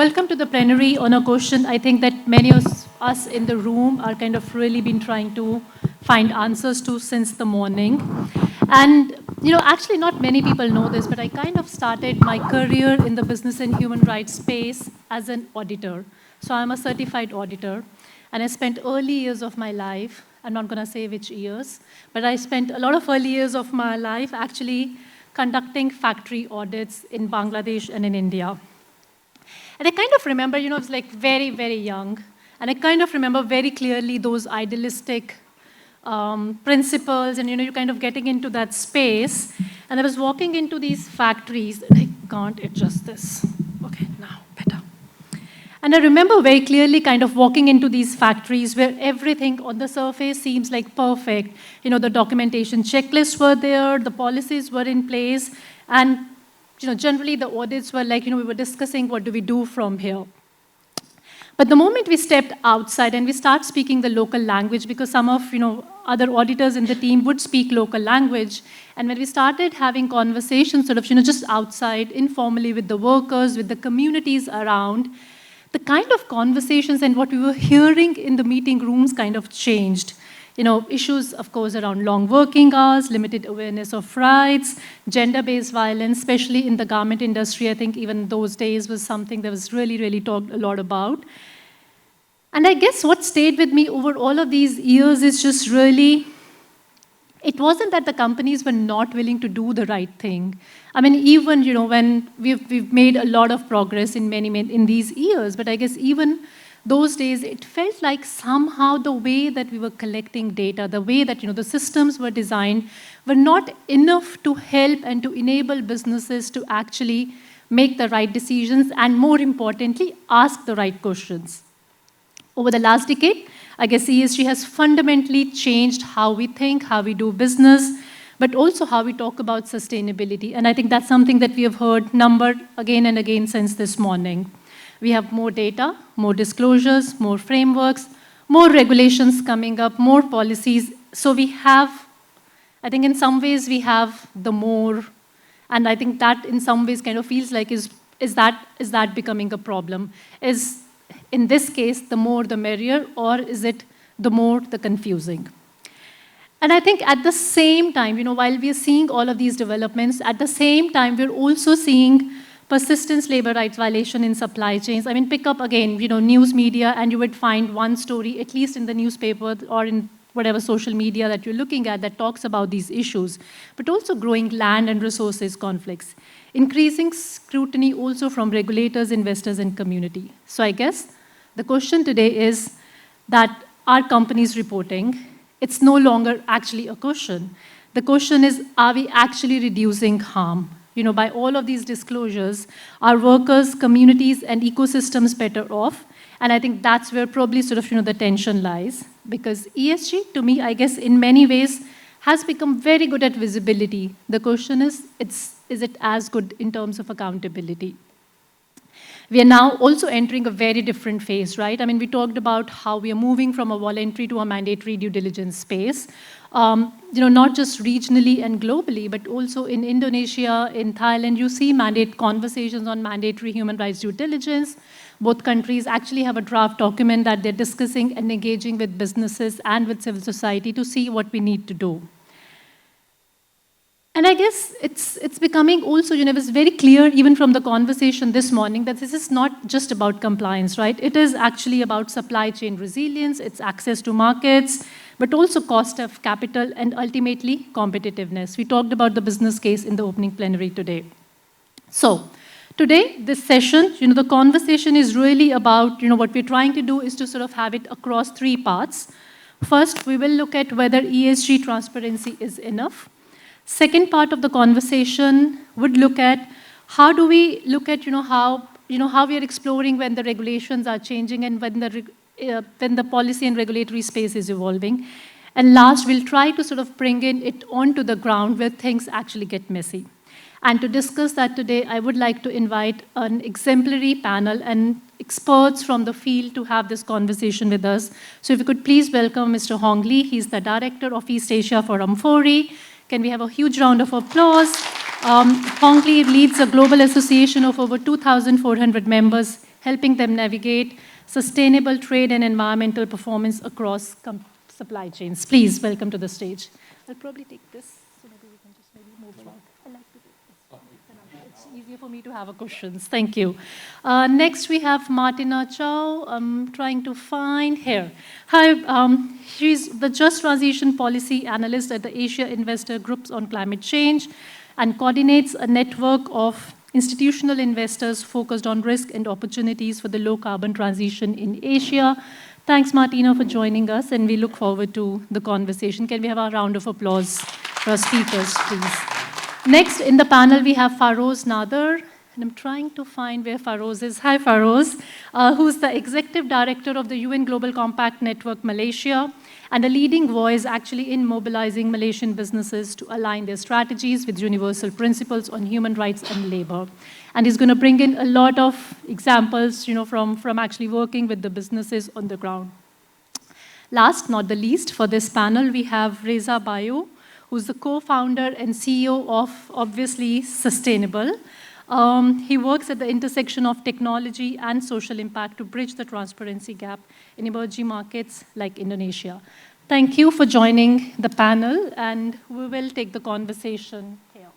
welcome to the plenary on a question I think that many of us in the room are kind of really been trying to find answers to since the morning. And, actually not many people know this, but I kind of started my career in the business and human rights space as an auditor. So I'm a certified auditor, and I spent early years of my life, I'm not going to say which years, but I spent a lot of early years of my life actually conducting factory audits in Bangladesh and in India. And I kind of remember, I was like very, very young, and I kind of remember very clearly those idealistic principles, and you're kind of getting into that space. And I was walking into these factories, and I can't adjust this. Okay, now better. And I remember very clearly kind of walking into these factories where everything on the surface seems like perfect. The documentation checklists were there, the policies were in place, and generally the audits were like, we were discussing what do we do from here. But the moment we stepped outside and we start speaking the local language, because some of, other auditors in the team would speak local language, and when we started having conversations sort of, just outside, informally with the workers, with the communities around, the kind of conversations and what we were hearing in the meeting rooms kind of changed. Issues, of course, around long working hours, limited awareness of rights, gender-based violence, especially in the garment industry. I think even those days was something that was really, really talked a lot about. And I guess what stayed with me over all of these years is just really, it wasn't that the companies were not willing to do the right thing. I mean, even, when we've made a lot of progress in in these years, but I guess even those days, it felt like somehow the way that we were collecting data, the way that the systems were designed, were not enough to help and to enable businesses to actually make the right decisions and, more importantly, ask the right questions. Over the last decade, I guess ESG has fundamentally changed how we think, how we do business, but also how we talk about sustainability. And I think that's something that we have heard numbered again and again since this morning. We have more data, more disclosures, more frameworks, more regulations coming up, more policies. So we have, I think in some ways we have the more, and I think that in some ways kind of feels like is that becoming a problem? Is, in this case, the more the merrier, or is it the more the confusing? And I think at the same time, while we are seeing all of these developments, at the same time, we're also seeing persistence labor rights violation in supply chains. I mean, pick up again, news media, and you would find one story, at least in the newspaper or in whatever social media that you're looking at, that talks about these issues, but also growing land and resources conflicts, increasing scrutiny also from regulators, investors, and community. So I guess the question today is that are companies reporting? It's no longer actually a question. The question is, are we actually reducing harm? By all of these disclosures, are workers, communities, and ecosystems better off? And I think that's where probably sort of, the tension lies. Because ESG, to me, I guess in many ways, has become very good at visibility. The question is it as good in terms of accountability? We are now also entering a very different phase, right? I mean, we talked about how we are moving from a voluntary to a mandatory due diligence space. Not just regionally and globally, but also in Indonesia, in Thailand, you see conversations on mandatory human rights due diligence. Both countries actually have a draft document that they're discussing and engaging with businesses and with civil society to see what we need to do. And I guess it's becoming also, it was very clear even from the conversation this morning that this is not just about compliance, right? It is actually about supply chain resilience, it's access to markets, but also cost of capital and ultimately competitiveness. We talked about the business case in the opening plenary today. So today, this session, the conversation is really about, what we're trying to do is to sort of have it across three parts. First, we will look at whether ESG transparency is enough. Second part of the conversation would look at how do we look at how we are exploring when the regulations are changing and when the policy and regulatory space is evolving. And last, we'll try to sort of bring it onto the ground where things actually get messy. And to discuss that today, I would like to invite an exemplary panel and experts from the field to have this conversation with us. So if you could please welcome Mr. Hong Lee. He's the Director of East Asia for Amfori. Can we have a huge round of applause? Hong Lee leads a global association of over 2,400 members helping them navigate sustainable trade and environmental performance across supply chains. Please welcome to the stage. I'll probably take this, so maybe we can just maybe move along. I like to take this one. It's easier for me to have questions. Thank you. Next, we have Martina Chow. I'm trying to find here. Hi, she's the Just Transition Policy Analyst at the Asia Investor Groups on Climate Change and coordinates a network of institutional investors focused on risk and opportunities for the low-carbon transition in Asia. Thanks, Martina, for joining us, and we look forward to the conversation. Can we have a round of applause for our speakers, please? Next, in the panel, we have Faroz Nader, and I'm trying to find where Faroz is. Hi, Faroz, who's the Executive Director of the UN Global Compact Network Malaysia, and a leading voice actually in mobilizing Malaysian businesses to align their strategies with universal principles on human rights and labor. And he's going to bring in a lot of examples, from actually working with the businesses on the ground. Last, not the least, for this panel, we have Reza Bayo, who's the co-founder and CEO of, obviously, Sustainable. He works at the intersection of technology and social impact to bridge the transparency gap in emerging markets like Indonesia. Thank you for joining the panel, and we will take the conversation here.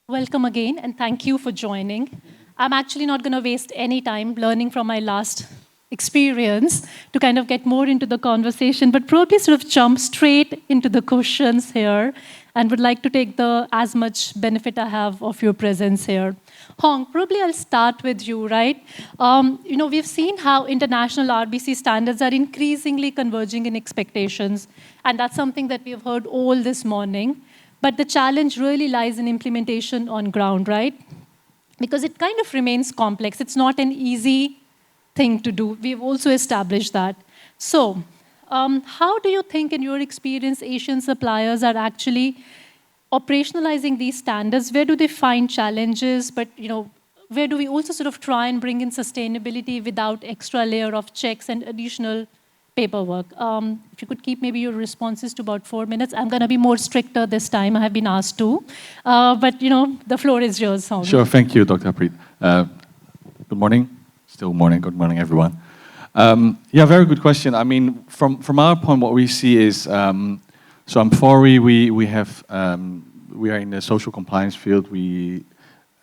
Welcome again, and thank you for joining. I'm actually not going to waste any time learning from my last experience to kind of get more into the conversation, but probably sort of jump straight into the questions here, and would like to take as much benefit I have of your presence here. Hong, probably I'll start with you, right? We've seen how international RBC standards are increasingly converging in expectations, and that's something that we've heard all this morning. But the challenge really lies in implementation on ground, right? Because it kind of remains complex. It's not an easy thing to do. We've also established that. So, how do you think, in your experience, Asian suppliers are actually operationalizing these standards? Where do they find challenges? But, where do we also sort of try and bring in sustainability without extra layer of checks and additional paperwork? If you could keep maybe your responses to about 4 minutes. I'm going to be more stricter this time. I have been asked to. But, the floor is yours, Hong. Sure. Thank you, Dr. Preet. Good morning. Still morning. Good morning, everyone. Very good question. I mean, from our point, what we see is, so Amphori, we are in the social compliance field. We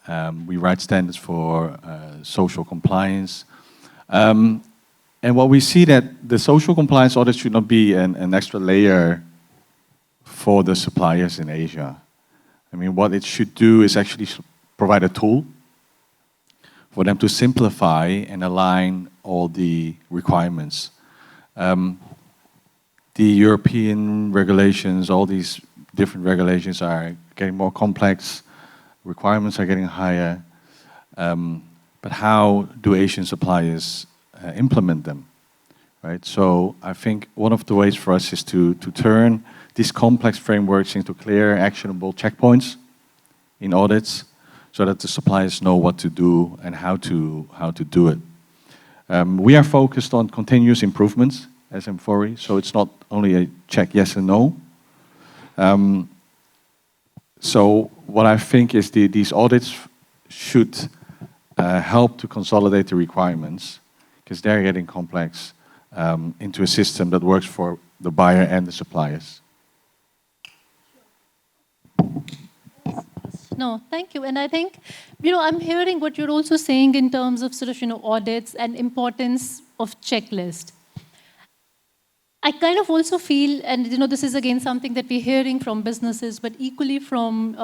write standards for social compliance. And what we see that the social compliance audit should not be an extra layer for the suppliers in Asia. I mean, what it should do is actually provide a tool for them to simplify and align all the requirements. The European regulations, all these different regulations are getting more complex, requirements are getting higher, but how do Asian suppliers implement them, right? So I think one of the ways for us is to turn these complex frameworks into clear, actionable checkpoints in audits, so that the suppliers know what to do and how to do it. We are focused on continuous improvements as Amphori, so it's not only a check yes and no. So what I think is these audits should help to consolidate the requirements, because they're getting complex, into a system that works for the buyer and the suppliers. No, thank you. And I think, I'm hearing what you're also saying in terms of sort of, audits and importance of checklist. I kind of also feel, and this is again something that we're hearing from businesses, but equally from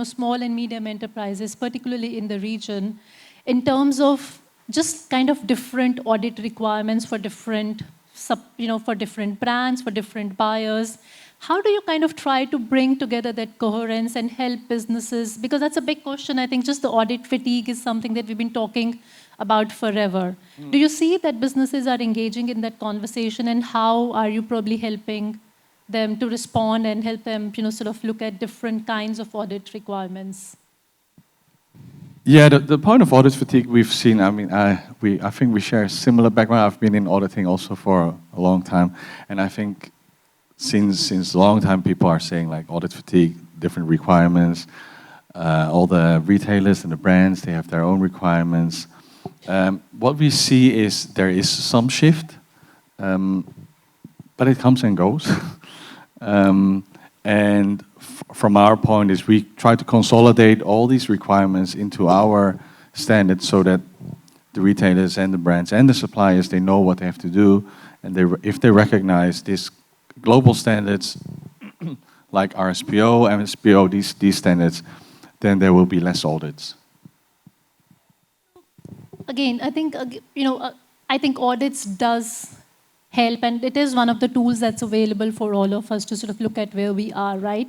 small and medium enterprises, particularly in the region, in terms of just kind of different audit requirements for different, for different brands, for different buyers. How do you kind of try to bring together that coherence and help businesses? Because that's a big question. I think just the audit fatigue is something that we've been talking about forever. Do you see that businesses are engaging in that conversation, and how are you probably helping them to respond and help them, sort of look at different kinds of audit requirements? Yeah, the point of audit fatigue we've seen, I mean, I think we share a similar background. I've been in auditing also for a long time, and I think since a long time people are saying like audit fatigue, different requirements, all the retailers and the brands, they have their own requirements. What we see is there is some shift, but it comes and goes. And from our point is we try to consolidate all these requirements into our standards so that the retailers and the brands and the suppliers, they know what they have to do. And if they recognize these global standards like RSPO, MSPO, these standards, then there will be less audits. Again, I think, I think audits does help, and it is one of the tools that's available for all of us to sort of look at where we are, right?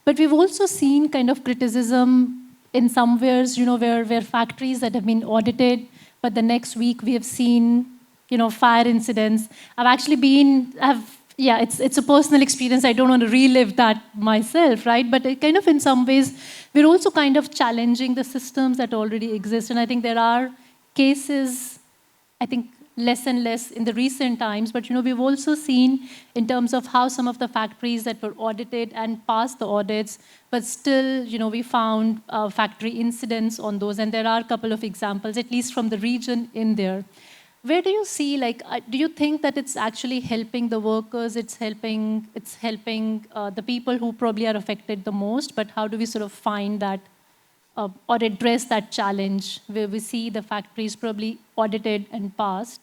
But we've also seen kind of criticism in some ways, where factories that have been audited, but the next week we have seen, fire incidents. It's a personal experience. I don't want to relive that myself, right? But it kind of, in some ways, we're also kind of challenging the systems that already exist. And I think there are cases, I think, less and less in the recent times, but we've also seen in terms of how some of the factories that were audited and passed the audits, but still, we found factory incidents on those, and there are a couple of examples, at least from the region in there. Where do you see, do you think that it's actually helping the workers, it's helping the people who probably are affected the most, but how do we sort of find that or address that challenge where we see the factories probably audited and passed,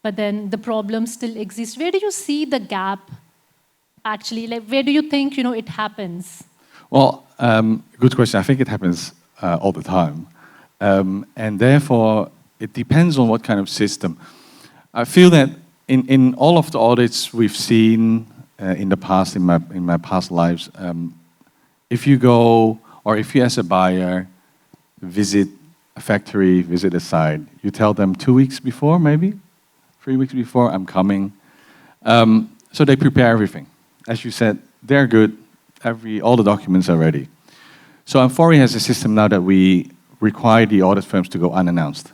but then the problem still exists? Where do you see the gap, actually? Where do you think, it happens? Well, good question. I think it happens all the time. And therefore, it depends on what kind of system. I feel that in all of the audits we've seen in the past, in my past lives, if you go, or if you as a buyer visit a factory, visit a site, you tell them 2 weeks before, maybe 3 weeks before, I'm coming. So they prepare everything. As you said, they're good. All the documents are ready. So Amphori has a system now that we require the audit firms to go unannounced.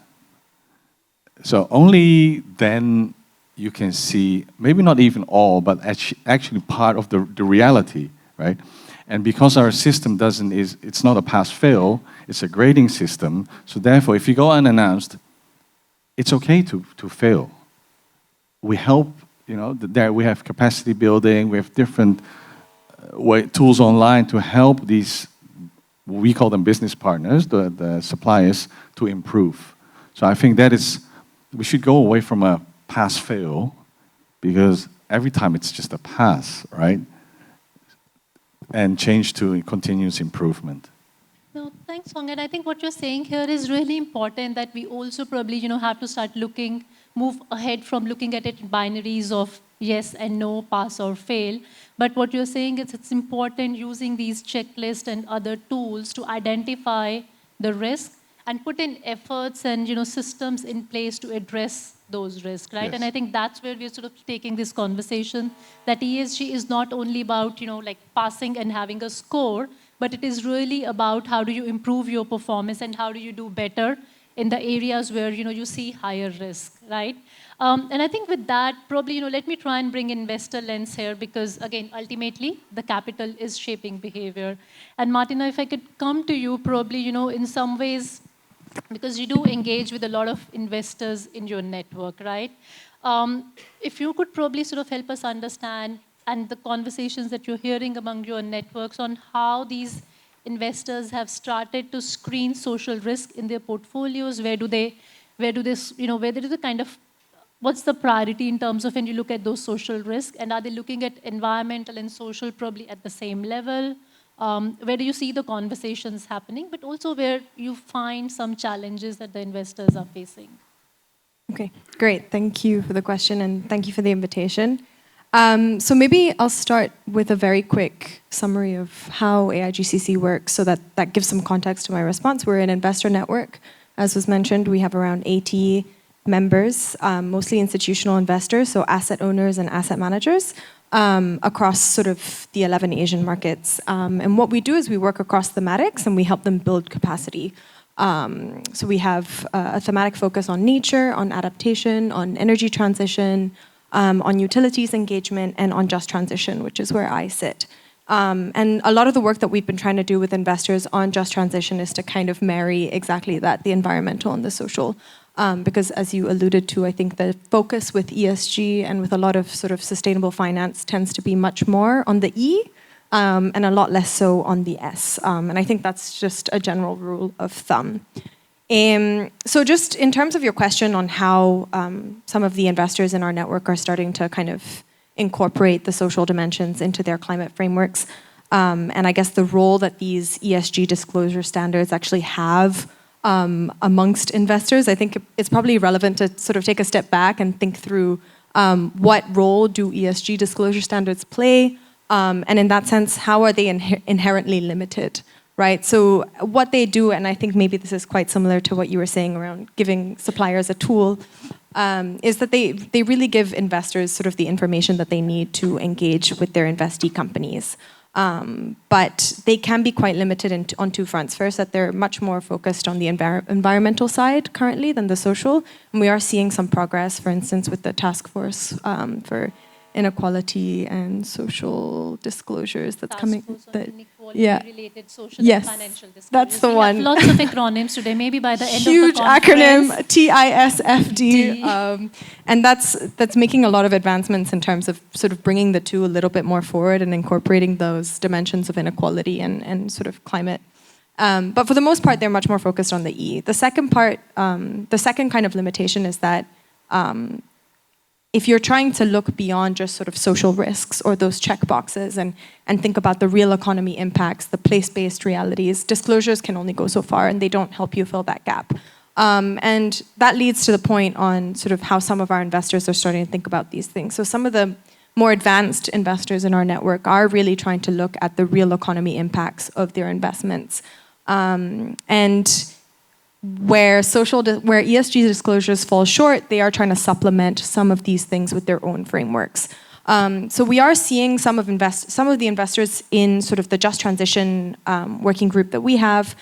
So only then you can see, maybe not even all, but actually part of the reality, right? And because our system it's not a pass-fail, it's a grading system. So therefore, if you go unannounced, it's okay to fail. We help, there we have capacity building, we have different tools online to help these, we call them business partners, the suppliers, to improve. So I think we should go away from a pass-fail, because every time it's just a pass, right? And change to continuous improvement. No, thanks, Hong. And I think what you're saying here is really important, that we also probably, have to move ahead from looking at it in binaries of yes and no, pass or fail. But what you're saying is it's important using these checklists and other tools to identify the risk and put in efforts and systems in place to address those risks, right? Yes. And I think that's where we're sort of taking this conversation, that ESG is not only about passing and having a score, but it is really about how do you improve your performance and how do you do better in the areas where you see higher risk, right? And I think with that, probably let me try and bring investor lens here, because again, ultimately the capital is shaping behavior. And Martina, if I could come to you, probably in some ways, because you do engage with a lot of investors in your network, right? If you could probably sort of help us understand, and the conversations that you're hearing among your networks on how these investors have started to screen social risk in their portfolios, what's the priority in terms of when you look at those social risks, and are they looking at environmental and social probably at the same level? Where do you see the conversations happening, but also where you find some challenges that the investors are facing? Okay, great. Thank you for the question, and thank you for the invitation. So maybe I'll start with a very quick summary of how AIGCC works, so that gives some context to my response. We're an investor network. As was mentioned, we have around 80 members, mostly institutional investors, so asset owners and asset managers, across sort of the 11 Asian markets. And what we do is we work across thematics and we help them build capacity So we have a thematic focus on nature, on adaptation, on energy transition, on utilities engagement, and on just transition, which is where I sit. And a lot of the work that we've been trying to do with investors on just transition is to kind of marry exactly that, the environmental and the social. Because as you alluded to, I think the focus with ESG and with a lot of sort of sustainable finance tends to be much more on the E, and a lot less so on the S. And I think that's just a general rule of thumb. So just in terms of your question on how some of the investors in our network are starting to kind of incorporate the social dimensions into their climate frameworks, and I guess the role that these ESG disclosure standards actually have amongst investors, I think it's probably relevant to sort of take a step back and think through what role do ESG disclosure standards play, and in that sense, how are they inherently limited, right? So what they do, and I think maybe this is quite similar to what you were saying around giving suppliers a tool, is that they really give investors sort of the information that they need to engage with their investee companies. But they can be quite limited on two fronts. First, that they're much more focused on the environmental side currently than the social. And we are seeing some progress, for instance, with the task force for inequality and social disclosures that's coming. Inequality-related social Yes, and financial disclosures. that's the We one. have lots of acronyms today. Maybe by the end Huge of the conference. acronym, TISFD. And that's making a lot of advancements in terms of sort of bringing the two a little bit more forward and incorporating those dimensions of inequality and sort of climate. But for the most part, they're much more focused on the E. The second part, the second kind of limitation is that if you're trying to look beyond just sort of social risks or those check boxes and think about the real economy impacts, the place-based realities, disclosures can only go so far and they don't help you fill that gap. And that leads to the point on sort of how some of our investors are starting to think about these things. So some of the more advanced investors in our network are really trying to look at the real economy impacts of their investments. And where ESG disclosures fall short, they are trying to supplement some of these things with their own frameworks. So we are seeing some of the investors in sort of the Just Transition working group that we have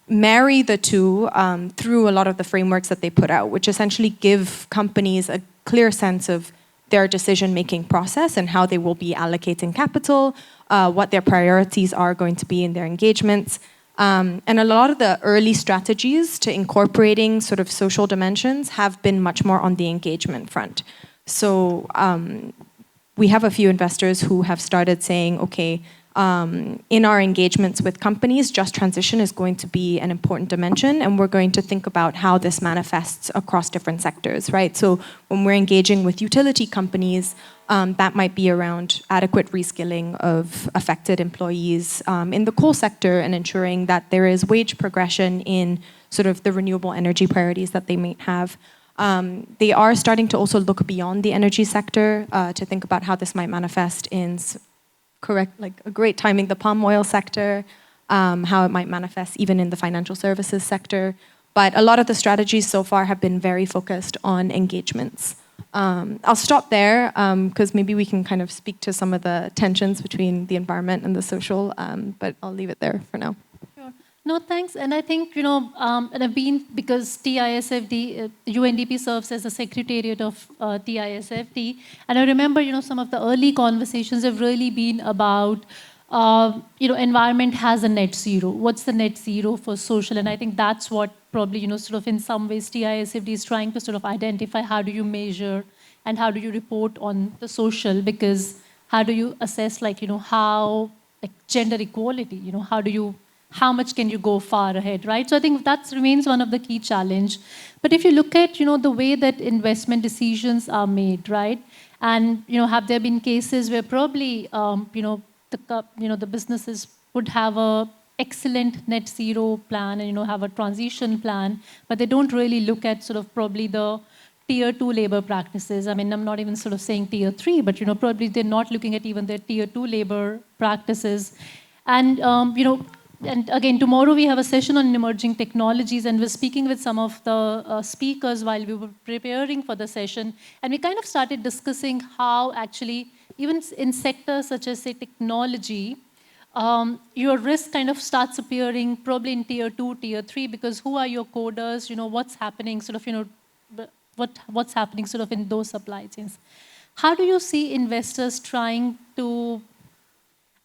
marry the two through a lot of the frameworks that they put out, which essentially give companies a clear sense of their decision-making process and how they will be allocating capital, what their priorities are going to be in their engagements. And a lot of the early strategies to incorporating sort of social dimensions have been much more on the engagement front. So we have a few investors who have started saying, okay, in our engagements with companies, just transition is going to be an important dimension, and we're going to think about how this manifests across different sectors, right? So when we're engaging with utility companies, that might be around adequate reskilling of affected employees in the coal sector and ensuring that there is wage progression in sort of the renewable energy priorities that they might have. They are starting to also look beyond the energy sector to think about how this might manifest in a great timing, the palm oil sector, how it might manifest even in the financial services sector. But a lot of the strategies so far have been very focused on engagements. I'll stop there because maybe we can kind of speak to some of the tensions between the environment and the social, but I'll leave it there for now. Sure. No, thanks. And I think, and I've been, because TISFD, UNDP serves as the secretariat of TISFD, and I remember, some of the early conversations have really been about, environment has a net zero. What's the net zero for social? And I think that's what probably, sort of in some ways TISFD is trying to sort of identify how do you measure and how do you report on the social, because how do you assess how, gender equality, how much can you go far ahead, right? So I think that remains one of the key challenge. But if you look at, the way that investment decisions are made, right? And, have there been cases where probably, the businesses would have a excellent net zero plan and, have a transition plan, but they don't really look at sort of probably the tier 2 labor practices. I mean, I'm not even sort of saying tier 3, but, probably they're not looking at even their tier 2 labor practices. And, and again, tomorrow we have a session on emerging technologies, and we're speaking with some of the speakers while we were preparing for the session. And we kind of started discussing how actually, even in sectors such as, say, technology, your risk kind of starts appearing probably in tier 2, tier 3, because who are your coders, what's happening, what's happening sort of in those supply chains. How do you see investors trying to,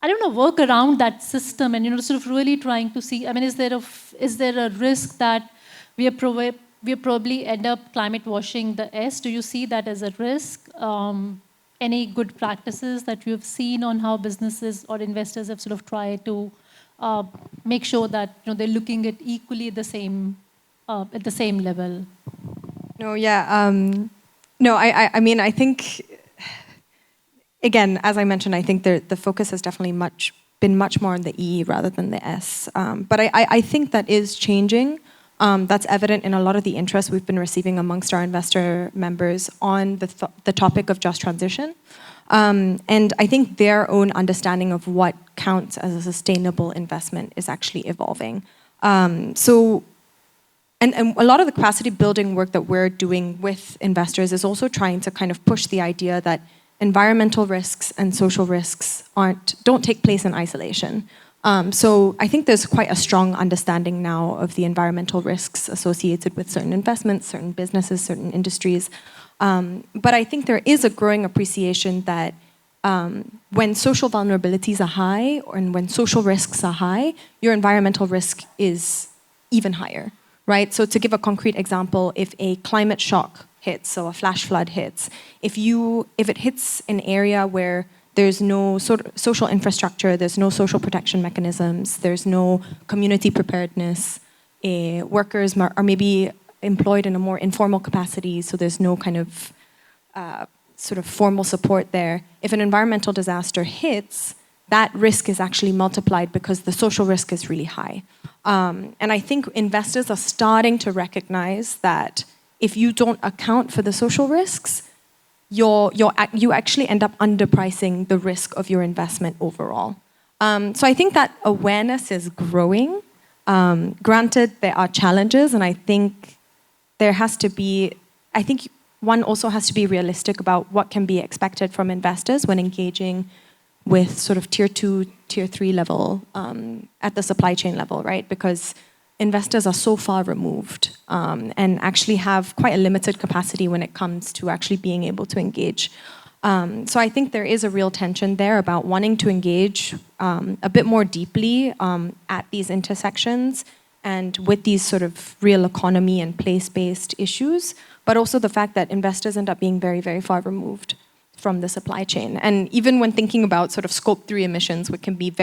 I don't know, work around that system and, sort of really trying to see, I mean, is there a risk that we probably end up climate washing the S? Do you see that as a risk? Any good practices that you've seen on how businesses or investors have sort of tried to make sure that they're looking at equally at the same level? No, yeah. No, I mean, I think, again, as I mentioned, I think the focus has definitely been much more on the E rather than the S. But I think that is changing. That's evident in a lot of the interest we've been receiving amongst our investor members on the topic of just transition. And I think their own understanding of what counts as a sustainable investment is actually evolving. And a lot of the capacity building work that we're doing with investors is also trying to kind of push the idea that environmental risks and social risks don't take place in isolation. So I think there's quite a strong understanding now of the environmental risks associated with certain investments, certain businesses, certain industries. But I think there is a growing appreciation that when social vulnerabilities are high and when social risks are high, your environmental risk is even higher, right? So to give a concrete example, if a climate shock hits, so a flash flood hits, if it hits an area where there's no social infrastructure, there's no social protection mechanisms, there's no community preparedness, workers are maybe employed in a more informal capacity, so there's no kind of sort of formal support there. If an environmental disaster hits, that risk is actually multiplied because the social risk is really high. And I think investors are starting to recognize that if you don't account for the social risks, you actually end up underpricing the risk of your investment overall. So I think that awareness is growing. Granted, there are challenges, and I think one also has to be realistic about what can be expected from investors when engaging with sort of tier 2, tier 3 level at the supply chain level, right? Because investors are so far removed and actually have quite a limited capacity when it comes to actually being able to engage. So I think there is a real tension there about wanting to engage a bit more deeply at these intersections and with these sort of real economy and place-based issues, but also the fact that investors end up being very, very far removed from the supply chain. And even when thinking about sort of scope 3 emissions, which can be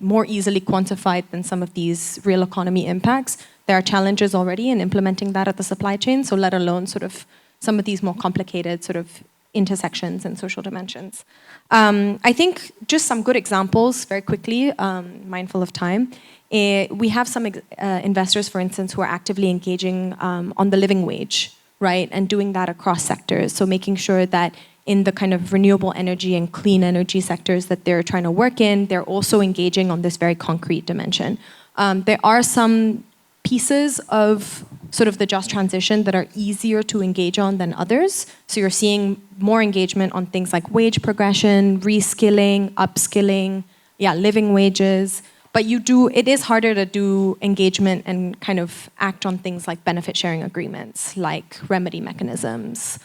more easily quantified than some of these real economy impacts, there are challenges already in implementing that at the supply chain, so let alone sort of some of these more complicated sort of intersections and social dimensions. I think just some good examples very quickly, mindful of time. We have some investors, for instance, who are actively engaging on the living wage, right? And doing that across sectors. So making sure that in the kind of renewable energy and clean energy sectors that they're trying to work in, they're also engaging on this very concrete dimension. There are some pieces of sort of the just transition that are easier to engage on than others. So you're seeing more engagement on things like wage progression, reskilling, upskilling, living wages. But it is harder to do engagement and kind of act on things like benefit sharing agreements, like remedy mechanisms,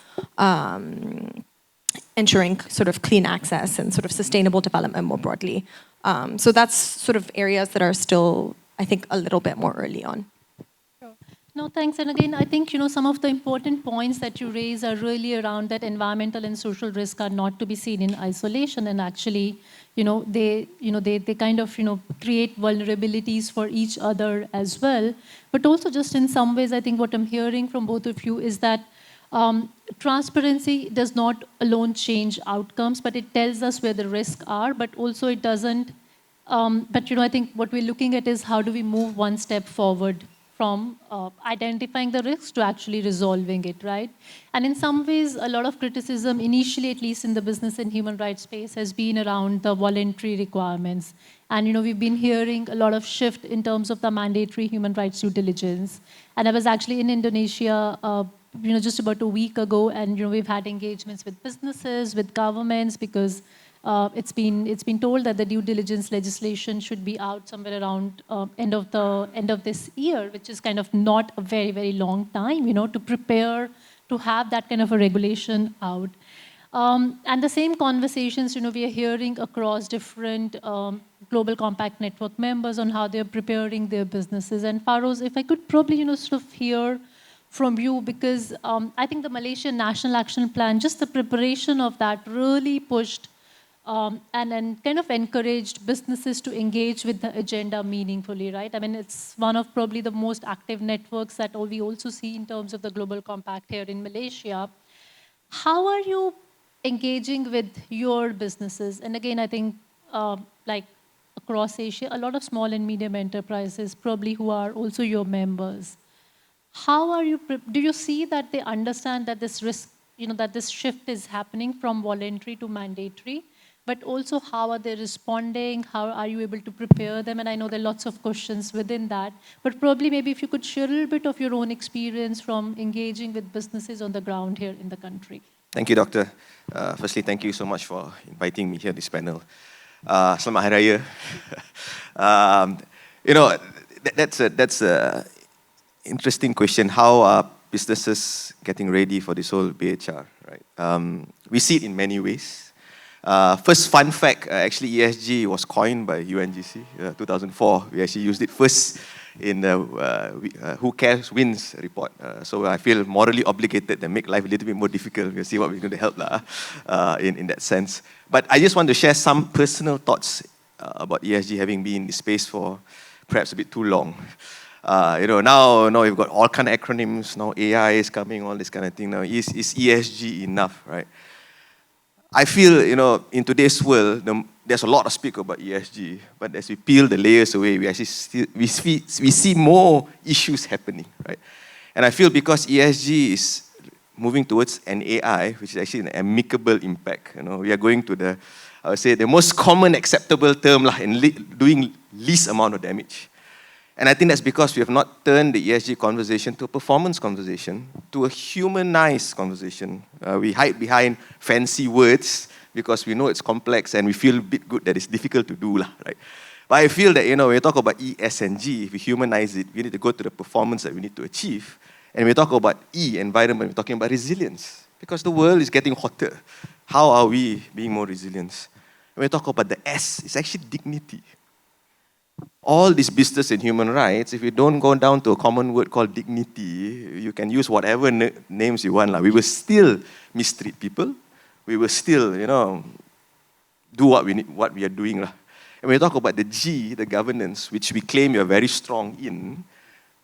ensuring sort of clean access and sort of sustainable development more broadly. So that's sort of areas that are still, I think, a little bit more early on. No, thanks. And again, I think, some of the important points that you raise are really around that environmental and social risk are not to be seen in isolation, and actually, they kind of, create vulnerabilities for each other as well. But also just in some ways, I think what I'm hearing from both of you is that transparency does not alone change outcomes, but it tells us where the risks are, but also it doesn't, I think what we're looking at is how do we move one step forward from identifying the risks to actually resolving it, right? And in some ways, a lot of criticism, initially at least in the business and human rights space, has been around the voluntary requirements. And we've been hearing a lot of shift in terms of the mandatory human rights due diligence. And I was actually in Indonesia, just about a week ago, and we've had engagements with businesses, with governments, because It's been told that the due diligence legislation should be out somewhere around end of this year, which is kind of not a very, very long time, to prepare to have that kind of a regulation out. And the same conversations, we are hearing across different Global Compact Network members on how they're preparing their businesses. And Faroz, if I could probably, sort of hear from you, because I think the Malaysian National Action Plan, just the preparation of that really pushed and kind of encouraged businesses to engage with the agenda meaningfully, right? I mean, it's one of probably the most active networks that we also see in terms of the Global Compact here in Malaysia. How are you engaging with your businesses? And again, I think like across Asia, a lot of small and medium enterprises probably who are also your members. How are you, do you see that they understand that this risk, that this shift is happening from voluntary to mandatory? But also, how are they responding? How are you able to prepare them? And I know there are lots of questions within that, but probably maybe if you could share a little bit of your own experience from engaging with businesses on the ground here in the country. Thank you, Doctor. Firstly, thank you so much for inviting me here to this panel. Selamat Hari Raya. That's a interesting question. How are businesses getting ready for this whole BHR, right? We see it in many ways. First fun fact, actually ESG was coined by UNGC, 2004. We actually used it first in the Who Cares Wins report. So I feel morally obligated to make life a little bit more difficult. We'll see what we're going to help in that sense. But I just want to share some personal thoughts about ESG, having been in this space for perhaps a bit too long. Now we've got all kind of acronyms. Now AI is coming, all this kind of thing. Now is ESG enough, right? I feel, in today's world, there's a lot of speak about ESG, but as we peel the layers away, we actually we see more issues happening, right? And I feel because ESG is moving towards an AI, which is actually an amicable impact. We are going to I would say, the most common acceptable term in doing least amount of damage. And I think that's because we have not turned the ESG conversation to a performance conversation, to a humanized conversation. We hide behind fancy words because we know it's complex and we feel a bit good that it's difficult to do, right? But I feel that, when we talk about E, S, and G, if we humanize it, we need to go to the performance that we need to achieve. And when we talk about E, environment, we're talking about resilience. Because the world is getting hotter. How are we being more resilient? When we talk about the S, it's actually dignity. All this business and human rights, if you don't go down to a common word called dignity, you can use whatever names you want. We will still mistreat people. We will still, do what we are doing. And when we talk about the G, the governance, which we claim we are very strong in,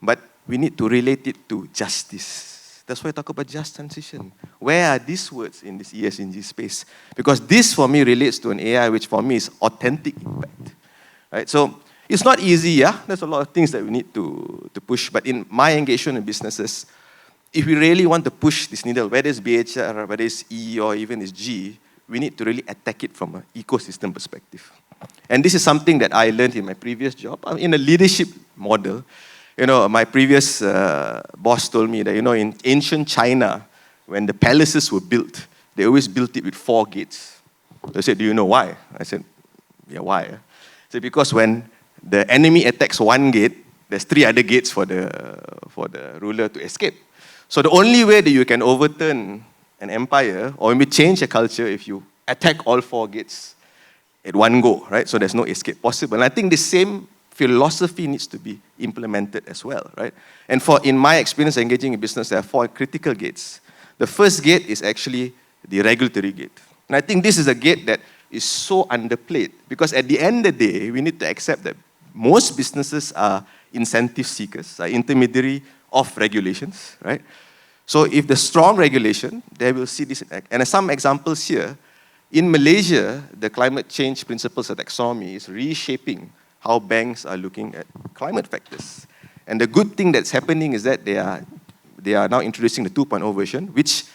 but we need to relate it to justice. That's why I talk about just transition. Where are these words in this ESG space? Because this, for me, relates to an AI, which for me is authentic impact. Right? So, it's not easy, yeah? There's a lot of things that we need to push. But in my engagement in businesses, if we really want to push this needle, whether it's BHR, whether it's E, or even it's G, we need to really attack it from an ecosystem perspective. And this is something that I learned in my previous job. In a leadership model, my previous boss told me that, in ancient China, when the palaces were built, they always built it with 4 gates. They said, do you know why? I said, yeah, why? They said, because when the enemy attacks 1 gate, there's 3 other gates for the ruler to escape. So the only way that you can overturn an empire or maybe change a culture if you attack all 4 gates at one go, right? So there's no escape possible. And I think the same philosophy needs to be implemented as well, right? And in my experience engaging in business, there are 4 critical gates. The first gate is actually the regulatory gate. And I think this is a gate that is so underplayed because at the end of the day, we need to accept that most businesses are incentive seekers, are intermediary of regulations, right? So if the strong regulation, they will see this. And some examples here, in Malaysia, the climate change principles of taxonomy is reshaping how banks are looking at climate factors. And the good thing that's happening is that they are now introducing the 2.0 version, which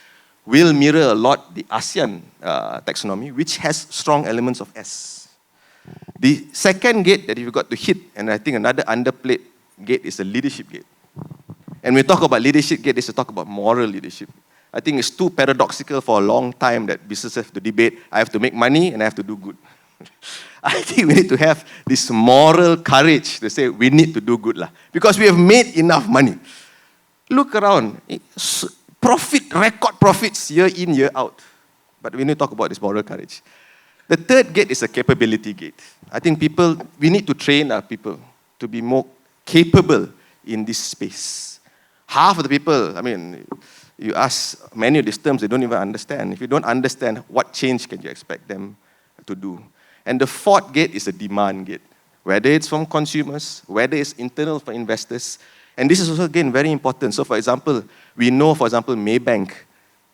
will mirror a lot the ASEAN taxonomy, which has strong elements of S. The second gate that you've got to hit, and I think another underplayed gate is the leadership gate. And when we talk about leadership gate, is to talk about moral leadership. I think it's too paradoxical for a long time that businesses have to debate, I have to make money and I have to do good. I think we need to have this moral courage to say we need to do good lah, because we have made enough money. Look around, record profits year in, year out. But we need to talk about this moral courage. The third gate is a capability gate. I think we need to train our people to be more capable in this space. Half of the people, I mean, you ask many of these terms, they don't even understand. If you don't understand, what change can you expect them to do? And the fourth gate is a demand gate, whether it's from consumers, whether it's internal for investors. And this is also, again, very important. So, for example, we know, for example, Maybank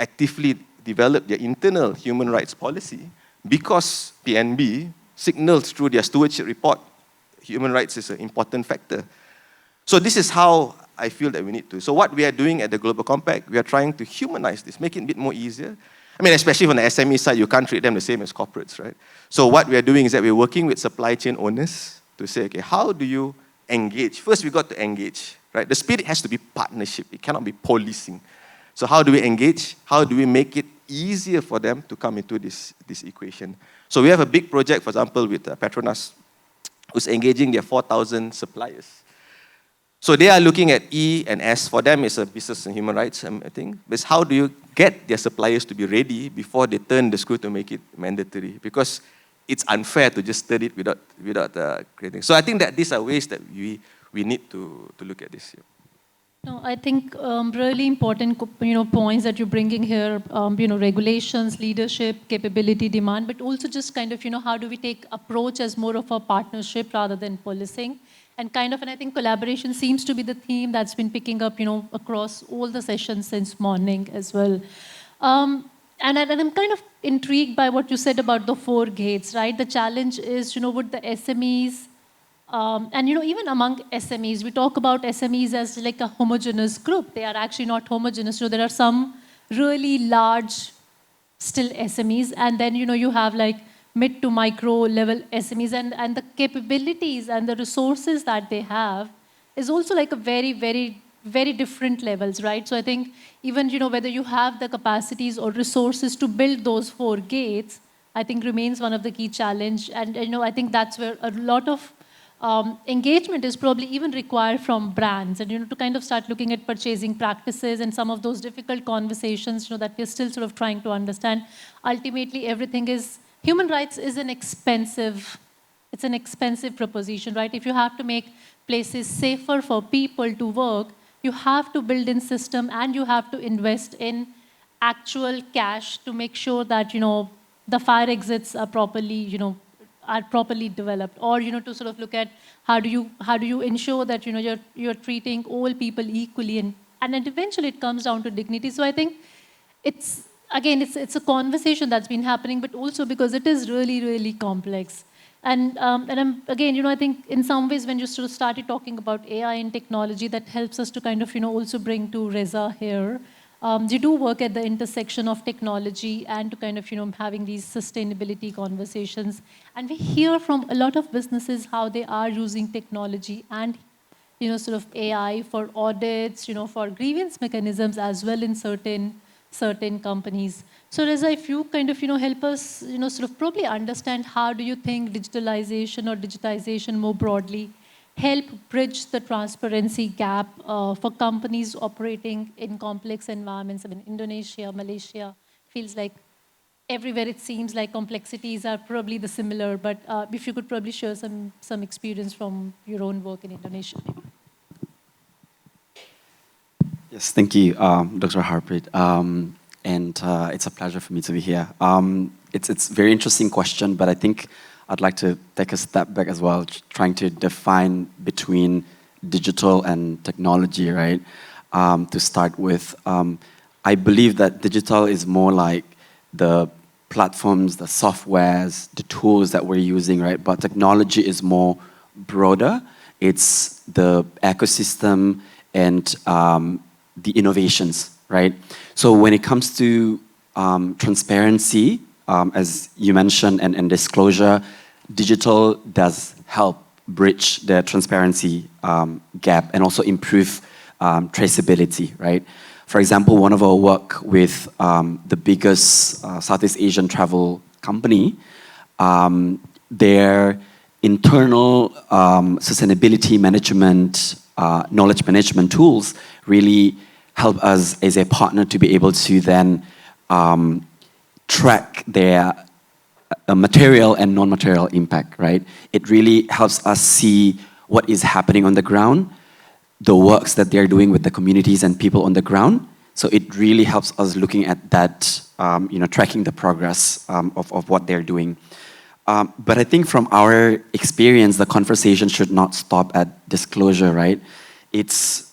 actively developed their internal human rights policy because PNB signals through their stewardship report human rights is an important factor. So this is how I feel that we need to. So what we are doing at the Global Compact, we are trying to humanize this, make it a bit more easier. I mean, especially from the SME side, you can't treat them the same as corporates, right? So what we are doing is that we're working with supply chain owners to say, okay, how do you engage? First, we got to engage, right? The spirit has to be partnership. It cannot be policing. So how do we engage? How do we make it easier for them to come into this equation? So we have a big project, for example, with Petronas, who's engaging their 4,000 suppliers. So they are looking at E and S. For them, it's a business and human rights, I think. But how do you get their suppliers to be ready before they turn the screw to make it mandatory? Because it's unfair to just study it without creating. So I think that these are ways that we need to look at this. Yeah. No, I think really important points that you're bringing here, regulations, leadership, capability, demand, but also just kind of, how do we take approach as more of a partnership rather than policing? And I think collaboration seems to be the theme that's been picking up, across all the sessions since morning as well. And I'm kind of intrigued by what you said about the 4 gates, right? The challenge is, would the SMEs, and even among SMEs, we talk about SMEs as like a homogeneous group. They are actually not homogeneous. There are some really large still SMEs, and then you have like mid to micro level SMEs, and the capabilities and the resources that they have is also like a very, very, very different levels, right? So I think even whether you have the capacities or resources to build those 4 gates, I think remains one of the key challenge, and I think that's where a lot of engagement is probably even required from brands, and to kind of start looking at purchasing practices and some of those difficult conversations that we're still sort of trying to understand. Ultimately, everything is human rights is an expensive proposition, right? If you have to make places safer for people to work, you have to build in system and you have to invest in actual cash to make sure that the fire exits are properly developed, or to sort of look at how do you ensure that you're treating all people equally, and then eventually it comes down to dignity. So I think it's a conversation that's been happening, but also because it is really, really complex. And I think in some ways when you sort of started talking about AI and technology, that helps us to kind of also bring to Reza here. You do work at the intersection of technology and to kind of having these sustainability conversations. And we hear from a lot of businesses how they are using technology and sort of AI for audits, for grievance mechanisms as well in certain companies. So Reza, if you kind of help us sort of probably understand how do you think digitalization or digitization more broadly help bridge the transparency gap for companies operating in complex environments. I mean, Indonesia, Malaysia, feels like everywhere it seems like complexities are probably the similar, but if you could probably share some experience from your own work in Indonesia. Yes, thank you, Dr. Harpreet. And it's a pleasure for me to be here. It's a very interesting question, but I think I'd like to take a step back as well, trying to define between digital and technology, right? To start with, I believe that digital is more like the platforms, the softwares, the tools that we're using, right? But technology is more broader. It's the ecosystem and the innovations, right? So when it comes to transparency, as you mentioned, and disclosure, digital does help bridge the transparency gap and also improve traceability, right? For example, one of our work with the biggest Southeast Asian travel company, their internal sustainability management, knowledge management tools really help us as a partner to be able to then track their material and non-material impact, right? It really helps us see what is happening on the ground, the works that they're doing with the communities and people on the ground. So it really helps us looking at that, tracking the progress of what they're doing. But I think from our experience, the conversation should not stop at disclosure, right? It's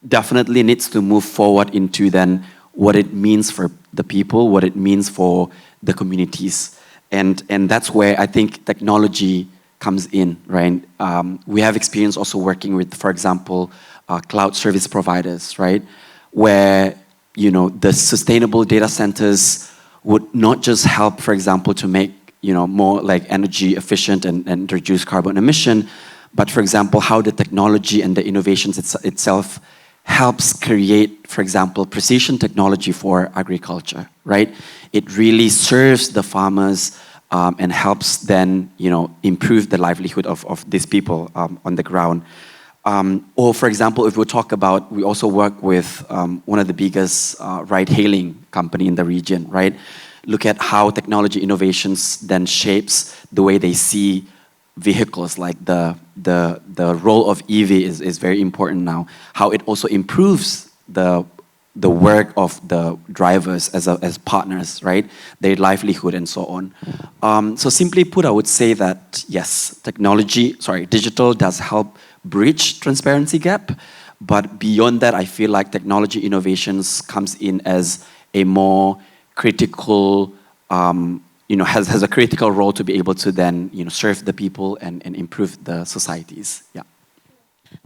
definitely needs to move forward into then what it means for the people, what it means for the communities. And that's where I think technology comes in, right? We have experience also working with, for example, cloud service providers, right? Where, the sustainable data centers would not just help, for example, to make, more like energy efficient and reduce carbon emission, but for example, how the technology and the innovations itself helps create, for example, precision technology for agriculture, right? It really serves the farmers and helps then, improve the livelihood of these people on the ground. Or for example, if we talk about, we also work with one of the biggest ride-hailing company in the region, right? Look at how technology innovations then shapes the way they see vehicles, like the role of EV is very important now. How it also improves the work of the drivers as partners, right? Their livelihood and so on. So simply put, I would say that yes, digital does help bridge transparency gap, but beyond that, I feel like technology innovations comes in as a more critical, has a critical role to be able to then, serve the people and improve the societies. Yeah.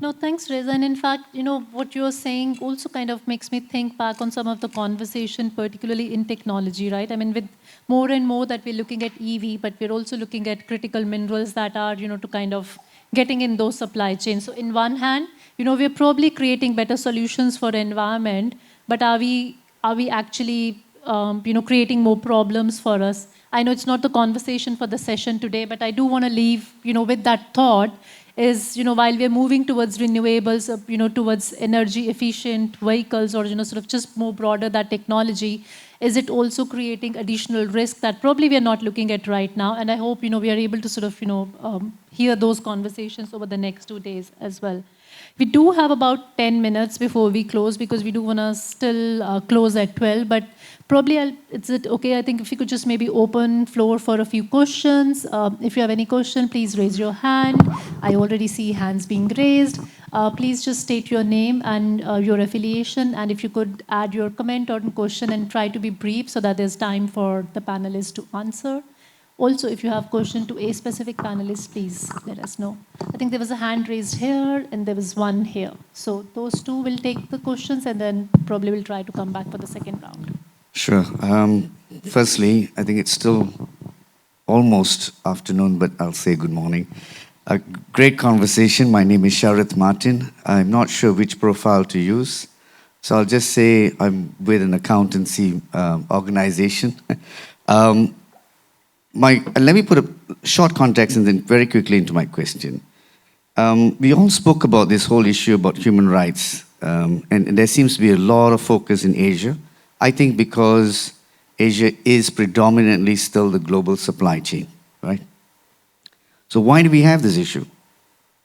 No, thanks, Reza. And in fact, what you're saying also kind of makes me think back on some of the conversation, particularly in technology, right? I mean, with more and more that we're looking at EV, but we're also looking at critical minerals that are, to kind of getting in those supply chains. So in one hand, we're probably creating better solutions for the environment, but are we actually, creating more problems for us? I know it's not the conversation for the session today, but I do want to leave, with that thought is, while we're moving towards renewables, towards energy efficient vehicles or, sort of just more broader that technology, is it also creating additional risk that probably we are not looking at right now? And I hope, we are able to sort of, hear those conversations over the next 2 days as well. We do have about 10 minutes before we close because we do want to still close at 12, but probably, is it okay? I think if you could just maybe open floor for a few questions. If you have any question, please raise your hand. I already see hands being raised. Please just state your name and your affiliation, and if you could add your comment or question and try to be brief so that there's time for the panelists to answer. Also, if you have question to a specific panelist, please let us know. I think there was a hand raised here and there was one here. So those two will take the questions and then probably we'll try to come back for the second round. Sure. Firstly, I think it's still almost afternoon, but I'll say good morning. A great conversation. My name is Sharath Martin. I'm not sure which profile to use, so I'll just say I'm with an accountancy organization. Let me put a short context and then very quickly into my question. We all spoke about this whole issue about human rights, and there seems to be a lot of focus in Asia. I think because Asia is predominantly still the global supply chain, right? So why do we have this issue?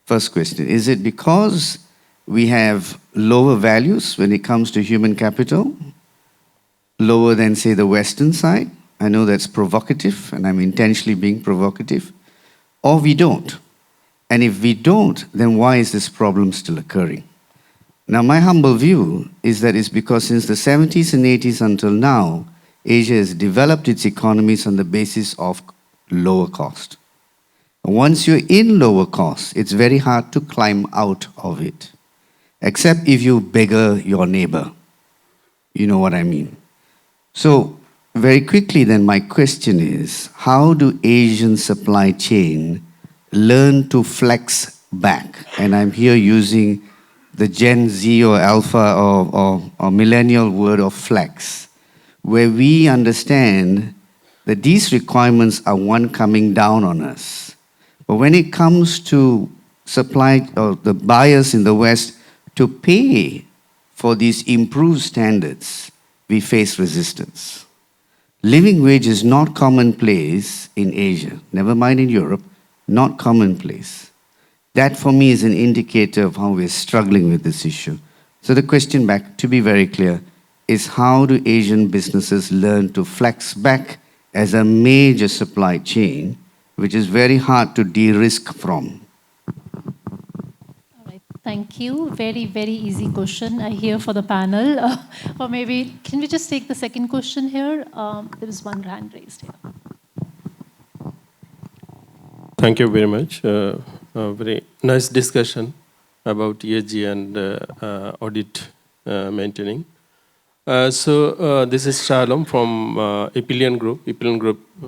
First question, is it because we have lower values when it comes to human capital, lower than, say, the Western side? I know that's provocative, and I'm intentionally being provocative. Or we don't. And if we don't, then why is this problem still occurring? Now, my humble view is that it's because since the 70s and 80s until now, Asia has developed its economies on the basis of lower cost. Once you're in lower cost, it's very hard to climb out of it, except if you beggar your neighbor. You know what I mean? So, very quickly then, my question is, how do Asian supply chain learn to flex back? And I'm here using the Gen Z or Alpha or millennial word of flex, where we understand that these requirements are one coming down on us. But when it comes to supply or the buyers in the West to pay for these improved standards, we face resistance. Living wage is not commonplace in Asia, never mind in Europe, not commonplace. That for me is an indicator of how we're struggling with this issue. So the question back, to be very clear, is how do Asian businesses learn to flex back as a major supply chain, which is very hard to de-risk from? All right, thank you. Very, very easy question I hear for the panel. Or maybe, can we just take the second question here? There is one hand raised here. Thank you very much. Very nice discussion about ESG and audit maintaining. This is Shalom from Epilion Group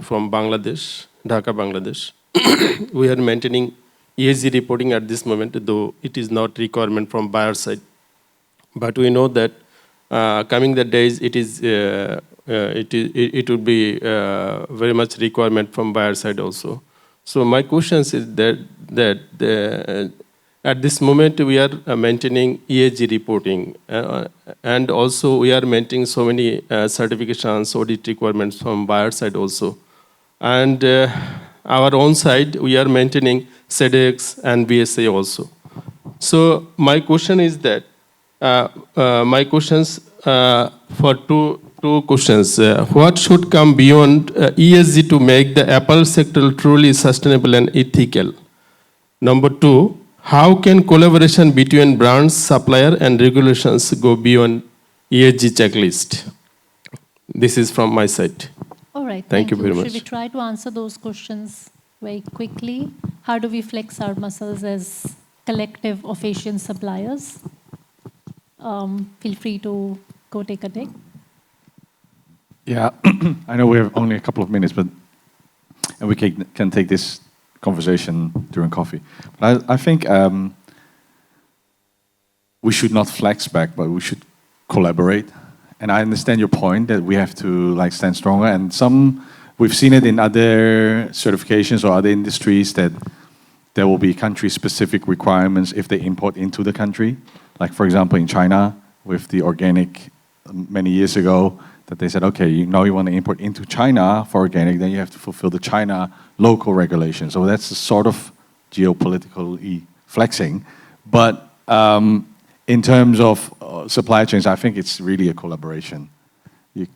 from Bangladesh, Dhaka, Bangladesh. We are maintaining ESG reporting at this moment, though it is not requirement from buyer side. But we know that coming the days, it would be very much requirement from buyer side also. So my question is that at this moment we are maintaining ESG reporting, and also we are maintaining so many certifications, audit requirements from buyer side also. And our own side, we are maintaining SEDEX and BSA also. So my question is that, my questions for two questions. What should come beyond ESG to make the apparel sector truly sustainable and ethical? Number two, how can collaboration between brands, supplier, and regulations go beyond ESG checklist? This is from my side. All right, Thank you very much. Should we try to answer those questions very quickly? How do we flex our muscles as collective of Asian suppliers? Feel free to go take a take. Yeah, I know we have only a couple of minutes, and we can take this conversation during coffee. But I think we should not flex back, but we should collaborate. And I understand your point that we have to stand stronger. And we've seen it in other certifications or other industries that there will be country-specific requirements if they import into the country. Like, for example, in China, with the organic many years ago, that they said, okay, you want to import into China for organic, then you have to fulfill the China local regulations. So that's the sort of geopolitical flexing. But in terms of supply chains, I think it's really a collaboration.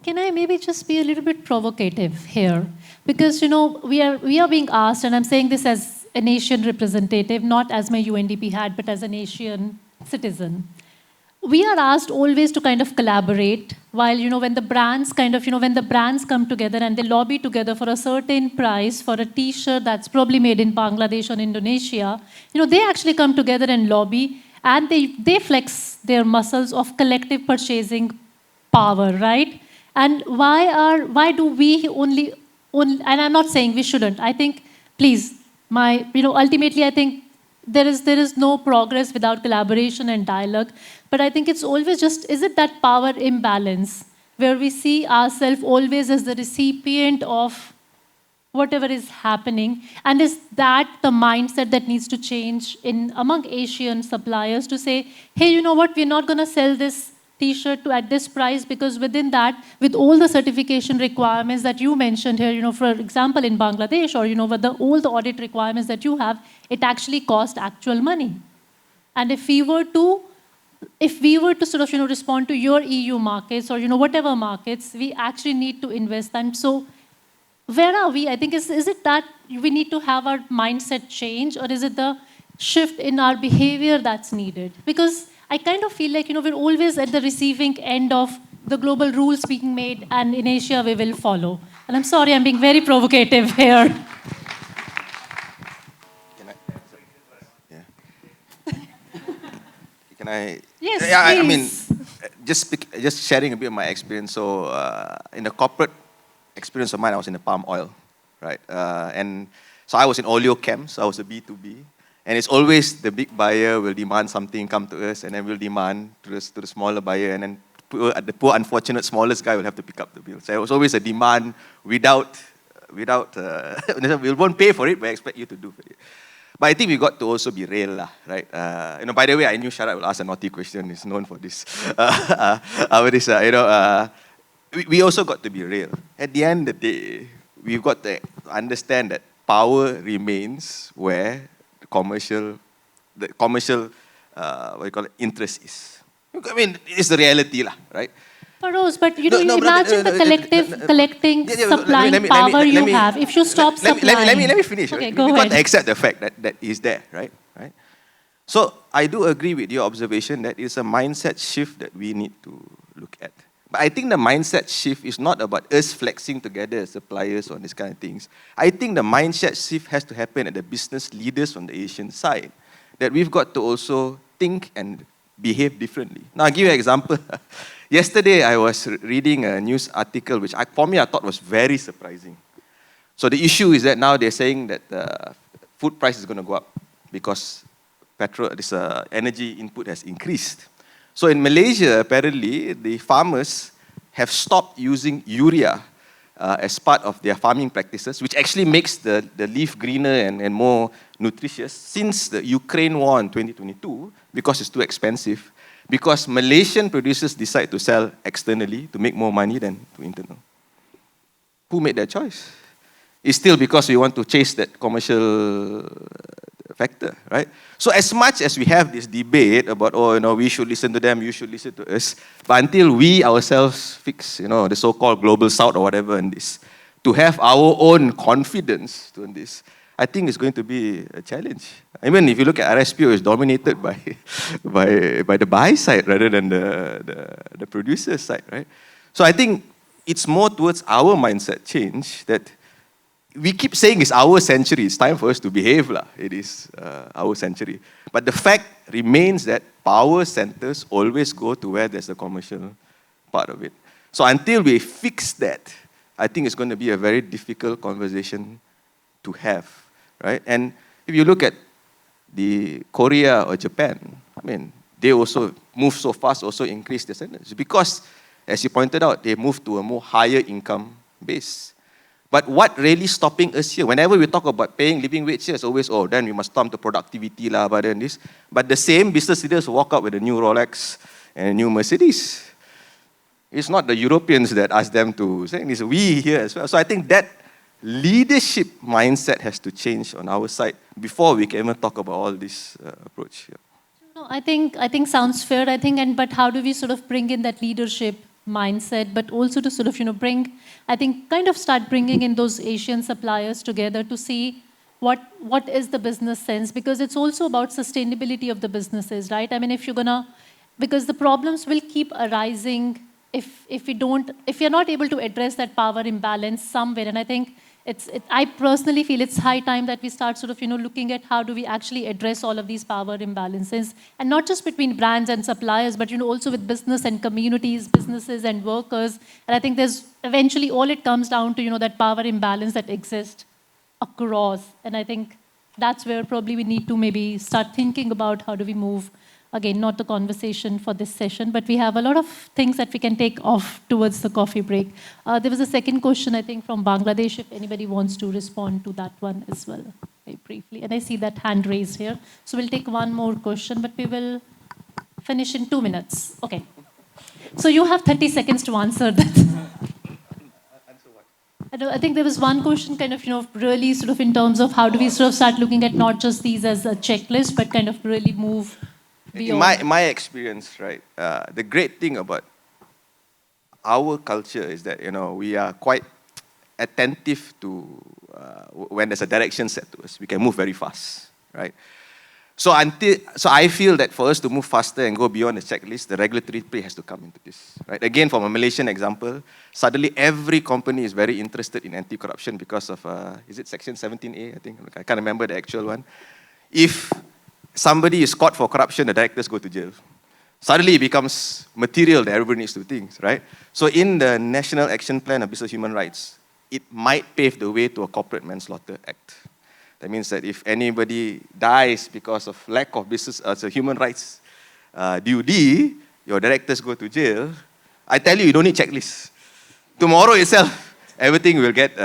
Can I maybe just be a little bit provocative here? Because, we are being asked, and I'm saying this as an Asian representative, not as my UNDP hat, but as an Asian citizen. We are asked always to kind of collaborate, while, when the brands when the brands come together and they lobby together for a certain price for a T-shirt that's probably made in Bangladesh or Indonesia, they actually come together and lobby, and they flex their muscles of collective purchasing power, right? And why do we only, and I'm not saying we shouldn't. I think, please, ultimately, I think there is no progress without collaboration and dialogue. But I think it's always just, is it that power imbalance where we see ourselves always as the recipient of whatever is happening? And is that the mindset that needs to change among Asian suppliers to say, hey, you know what, we're not going to sell this T-shirt at this price, because within that, with all the certification requirements that you mentioned here, for example, in Bangladesh, or, with all the audit requirements that you have, it actually costs actual money. And if we were to sort of, respond to your EU markets or, whatever markets, we actually need to invest. And so where are we? I think, is it that we need to have our mindset change, or is it the shift in our behavior that's needed? Because I kind of feel like, we're always at the receiving end of the global rules being made, and in Asia we will follow. And I'm sorry, I'm being very provocative here. Can I? Yeah. Can I? Yes, Yeah, I please. mean, just sharing a bit of my experience. So, in the corporate experience of mine, I was in the palm oil, right? And so I was in oleochems. I was a B2B. And it's always the big buyer will demand something, come to us, and then we'll demand to the smaller buyer, and then the poor unfortunate smallest guy will have to pick up the bill. So it was always a demand without we won't pay for it, but I expect you to do for it. But I think we got to also be real, right? By the way, I knew Sharat will ask a naughty question. He's known for this. We also got to be real. At the end of the day, we've got to understand that power remains where the commercial interest is. I mean, it's the reality, right? Rose, but imagine the collecting, supplying power you have. If you stop supplying... Let me finish. Okay, right? go We've ahead. got to accept the fact that is there, right? So I do agree with your observation that it's a mindset shift that we need to look at. But I think the mindset shift is not about us flexing together as suppliers on these kind of things. I think the mindset shift has to happen at the business leaders on the Asian side. That we've got to also think and behave differently. Now, I'll give you an example. Yesterday, I was reading a news article, which for me I thought was very surprising. So the issue is that now they're saying that food price is going to go up because energy input has increased. So in Malaysia, apparently, the farmers have stopped using urea as part of their farming practices, which actually makes the leaf greener and more nutritious since the Ukraine war in 2022, because it's too expensive, because Malaysian producers decide to sell externally to make more money than to internal. Who made that choice? It's still because we want to chase that commercial factor, right? So as much as we have this debate about, we should listen to them, you should listen to us, but until we ourselves fix, the so-called global south or whatever in this, to have our own confidence in this, I think it's going to be a challenge. I mean, if you look at RSPO, it's dominated by the buy side rather than the producer side, right? So I think it's more towards our mindset change that we keep saying it's our century. It's time for us to behave. It is our century. But the fact remains that power centers always go to where there's a commercial part of it. So until we fix that, I think it's going to be a very difficult conversation to have, right? And if you look at the Korea or Japan, I mean, they also move so fast, also increase their standards. Because, as you pointed out, they move to a more higher income base. But what really stopping us here? Whenever we talk about paying living wage here, it's always, then we must stomp the productivity, but then this. But the same business leaders walk up with a new Rolex and a new Mercedes. It's not the Europeans that ask them to say, it's we here as well. So I think that leadership mindset has to change on our side before we can even talk about all this approach. Yeah. No, I think sounds fair. But how do we sort of bring in that leadership mindset, but also to sort of start bringing in those Asian suppliers together to see what is the business sense, because it's also about sustainability of the businesses, right? I mean, because the problems will keep arising if you're not able to address that power imbalance somewhere. And I think I personally feel it's high time that we start sort of, looking at how do we actually address all of these power imbalances, and not just between brands and suppliers, but, also with business and communities, businesses and workers. And I think there's eventually all it comes down to, that power imbalance that exists across. And I think that's where probably we need to maybe start thinking about how do we move. Again, not the conversation for this session, but we have a lot of things that we can take off towards the coffee break. There was a second question, I think, from Bangladesh, if anybody wants to respond to that one as well, very briefly. And I see that hand raised here. So we'll take one more question, but we will finish in 2 minutes. Okay. So you have 30 seconds to answer that. I think there was one question really sort of in terms of how do we sort of start looking at not just these as a checklist, but kind of really move beyond. In my experience, right, the great thing about our culture is that, we are quite attentive to when there's a direction set to us. We can move very fast, right? So I feel that for us to move faster and go beyond the checklist, the regulatory play has to come into this, right? Again, from a Malaysian example, suddenly every company is very interested in anti-corruption because of, is it Section 17A, I think? I can't remember the actual one. If somebody is caught for corruption, the directors go to jail. Suddenly it becomes material that everybody needs to think, right? So in the National Action Plan of Business Human Rights, it might pave the way to a Corporate Manslaughter Act. That means that if anybody dies because of lack of business, so human rights duty, your directors go to jail. I tell you, you don't need checklists. Tomorrow itself, everything will get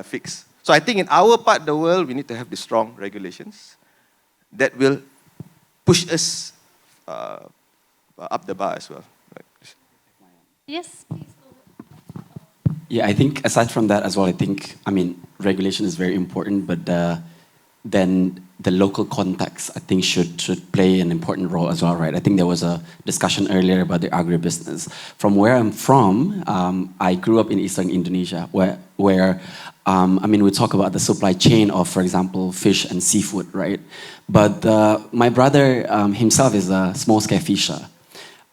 fixed. So I think in our part of the world, we need to have the strong regulations that will push us up the bar as well. Right. Yes, please go. Yeah, I think aside from that as well, I think, I mean, regulation is very important, but then the local context, I think, should play an important role as well, right? I think there was a discussion earlier about the agribusiness. From where I'm from, I grew up in eastern Indonesia, where I mean, we talk about the supply chain of, for example, fish and seafood, right? But my brother himself is a small-scale fisher.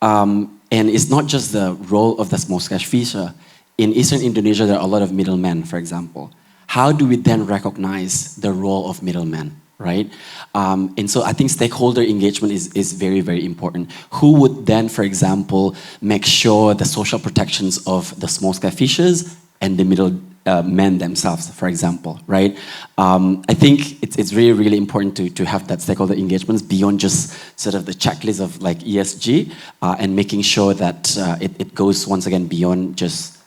And it's not just the role of the small-scale fisher. In eastern Indonesia, there are a lot of middlemen, for example. How do we then recognize the role of middlemen, right? And so I think stakeholder engagement is very, very important. Who would then, for example, make sure the social protections of the small-scale fishers and the middlemen themselves, for example, right? I think it's really, really important to have that stakeholder engagement beyond just sort of the checklist of like ESG and making sure that it goes once again beyond just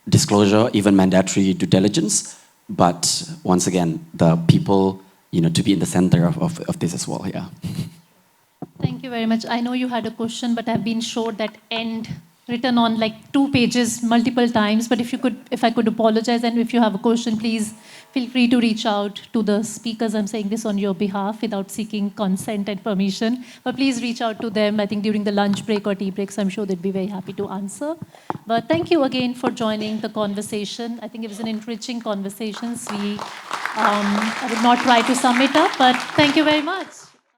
disclosure, even mandatory due diligence, but once again, the people, you know, to be in the center of this as well, yeah. Thank you very much. I know you had a question, but I've been showed that end written on like 2 pages multiple times, but if I could apologize, and if you have a question, please feel free to reach out to the speakers. I'm saying this on your behalf without seeking consent and permission, but please reach out to them. I think during the lunch break or tea breaks, I'm sure they'd be very happy to answer. But thank you again for joining the conversation. I think it was an enriching conversation. I would not try to sum it up, but thank you very much.